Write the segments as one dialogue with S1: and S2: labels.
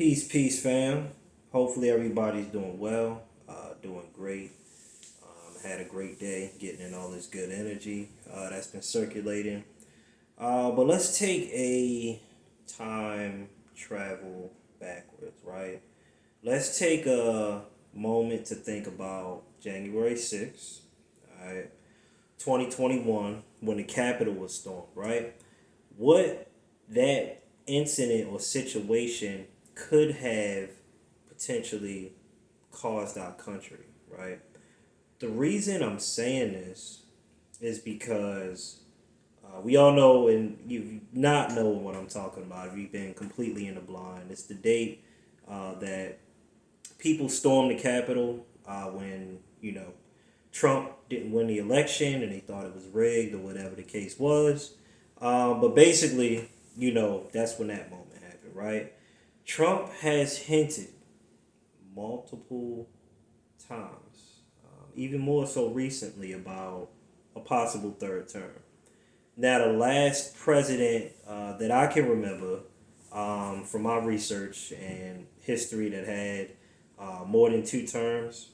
S1: Peace, fam. Hopefully everybody's doing well, doing great. Had a great day, getting in all this good energy that's been circulating. But let's take a time travel backwards, right? Let's take a moment to think about January 6th, all right, 2021, when the Capitol was stormed, right? What that incident or situation could have potentially caused our country, right? The reason I'm saying this is because we all know, and you not know what I'm talking about if you've been completely in the blind. It's the date that people stormed the Capitol when, Trump didn't win the election and they thought it was rigged or whatever the case was. But basically, that's when that moment happened, right? Trump has hinted multiple times, even more so recently, about a possible third term. Now, the last president that I can remember from my research and history that had more than two terms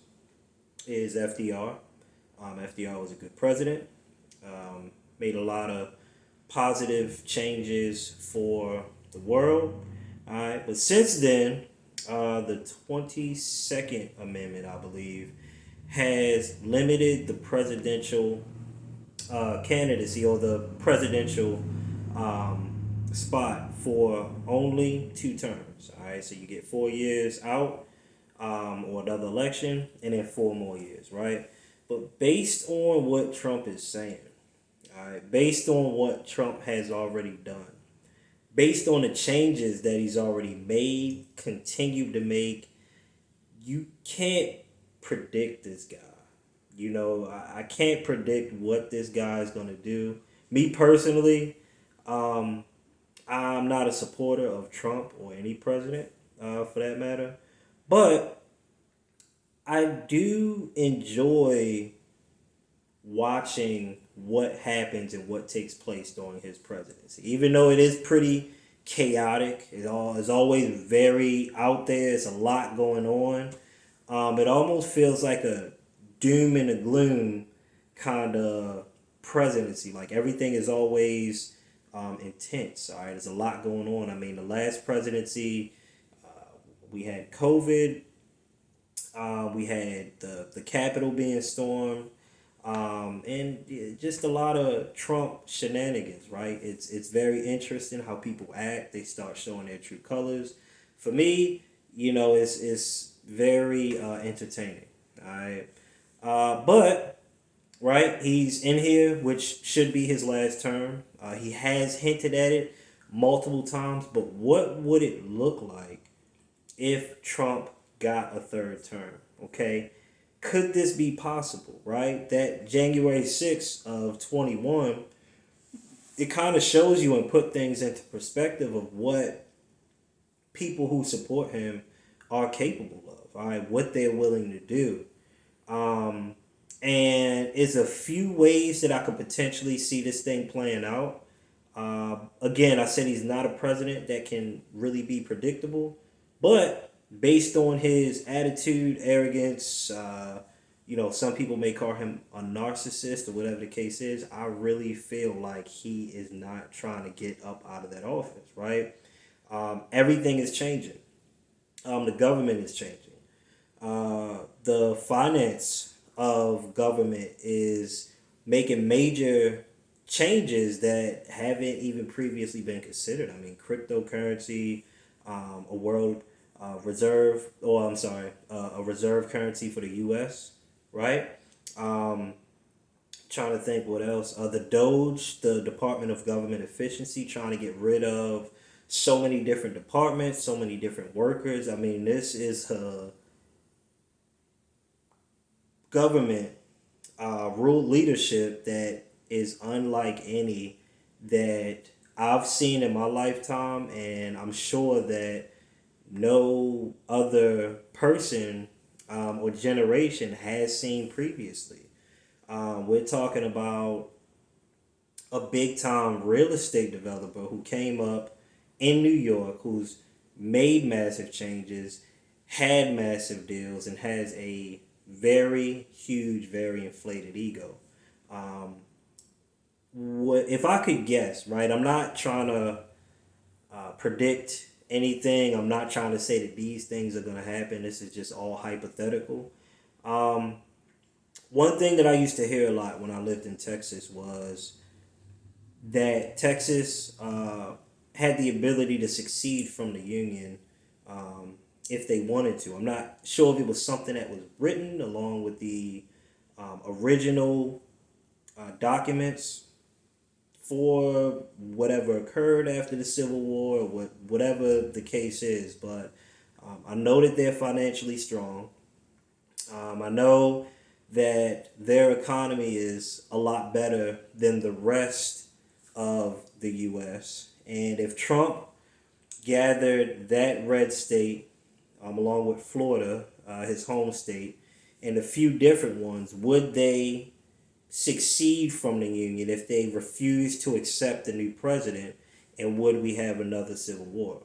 S1: is FDR. FDR was a good president, made a lot of positive changes for the world. All right, but since then, the 22nd Amendment, I believe, has limited the presidential candidacy or the presidential spot for only two terms. All right, so you get 4 years out or another election, and then 4 more years, right? But based on what Trump is saying, all right, based on what Trump has already done, based on the changes that he's already made, continued to make, you can't predict this guy. I can't predict what this guy is going to do. Me personally, um, I'm not a supporter of Trump or any president for that matter. But I do enjoy watching what happens and what takes place during his presidency. Even though it is pretty chaotic, it's always very out there. It's a lot going on. It almost feels like a doom and a gloom kind of presidency. Like everything is always intense. All right, there's a lot going on. I mean, the last presidency, we had COVID. We had the Capitol being stormed, and yeah, just a lot of Trump shenanigans. Right? It's very interesting how people act. They start showing their true colors. For me, it's very entertaining. All right, but right, he's in here, which should be his last term. He has hinted at it multiple times, but what would it look like if Trump got a third term? Okay. Could this be possible, right? That January 6th of 21, it kind of shows you and put things into perspective of what people who support him are capable of, all right, what they're willing to do. Um, and it's a few ways that I could potentially see this thing playing out. Again, I said he's not a president that can really be predictable, but based on his attitude, arrogance, some people may call him a narcissist or whatever the case is. I really feel like he is not trying to get up out of that office, right? Everything is changing. The government is changing. The finance of government is making major changes that haven't even previously been considered. I mean, cryptocurrency, a world reserve, or I'm sorry, a reserve currency for the U.S., right? Um, Trying to think what else. The Doge, the Department of Government Efficiency, trying to get rid of so many different departments, so many different workers. I mean, this is a government rule leadership that is unlike any that I've seen in my lifetime, and I'm sure that no other person or generation has seen previously. We're talking about a big time real estate developer who came up in New York, who's made massive changes, had massive deals, and has a very huge, very inflated ego. Um, what if I could guess? Right, I'm not trying to predict anything. I'm not trying to say that these things are going to happen. This is just all hypothetical. Um, One thing that I used to hear a lot when I lived in Texas was that Texas had the ability to succeed from the Union if they wanted to. I'm not sure if it was something that was written along with the original documents for whatever occurred after the Civil War, or whatever the case is. But I know that they're financially strong. I know that their economy is a lot better than the rest of the U.S. And if Trump gathered that red state, along with Florida, his home state, and a few different ones, would they succeed from the Union if they refuse to accept a new president? And would we have another civil war?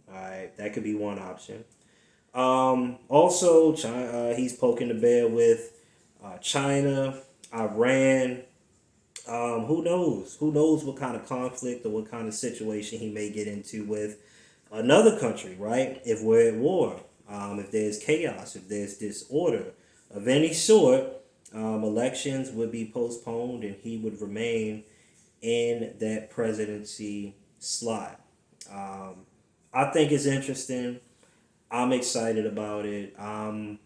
S1: All right, that could be one option. Also, China, he's poking the bear with China, Iran. Who knows? Who knows what kind of conflict or what kind of situation he may get into with another country, right? If we're at war, if there's chaos, if there's disorder of any sort, elections would be postponed and he would remain in that presidency slot. Um, I think it's interesting. I'm excited about it. I'm,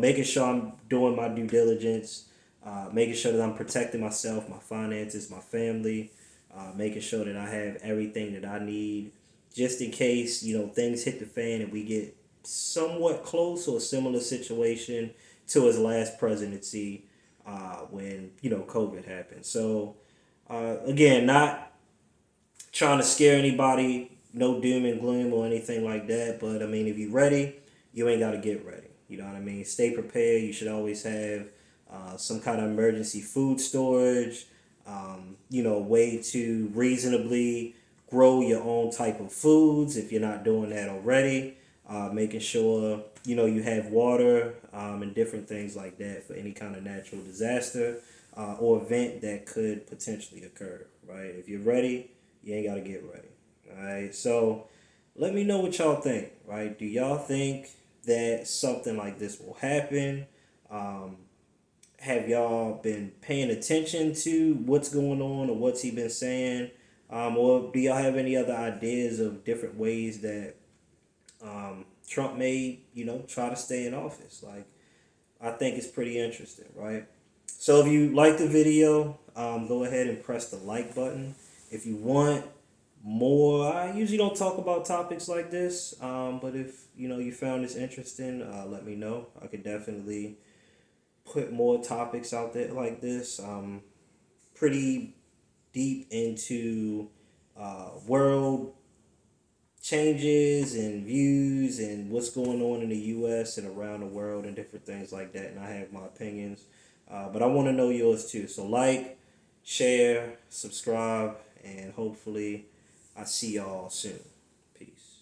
S1: making sure I'm doing my due diligence, making sure that I'm protecting myself, my finances, my family, making sure that I have everything that I need, just in case things hit the fan and we get somewhat close or a similar situation to his last presidency when COVID happened. So again, not trying to scare anybody, no doom and gloom or anything like that. But I mean, if you're ready, you ain't got to get ready. You know what I mean? Stay prepared. You should always have some kind of emergency food storage, way to reasonably grow your own type of foods if you're not doing that already. Making sure, you have water and different things like that for any kind of natural disaster or event that could potentially occur, right? If you're ready, you ain't got to get ready. All right. So let me know what y'all think, right? Do y'all think that something like this will happen? Um, have y'all been paying attention to what's going on or what's he been saying? Or do y'all have any other ideas of different ways that Trump may, try to stay in office? Like, I think it's pretty interesting, right? So if you like the video, go ahead and press the like button. If you want more, I usually don't talk about topics like this, but if you found this interesting, let me know. I could definitely put more topics out there like this. Pretty deep into world changes and views and what's going on in the U.S. and around the world and different things like that. And I have my opinions, but I want to know yours too. So like, share, subscribe, and hopefully I see y'all soon. Peace.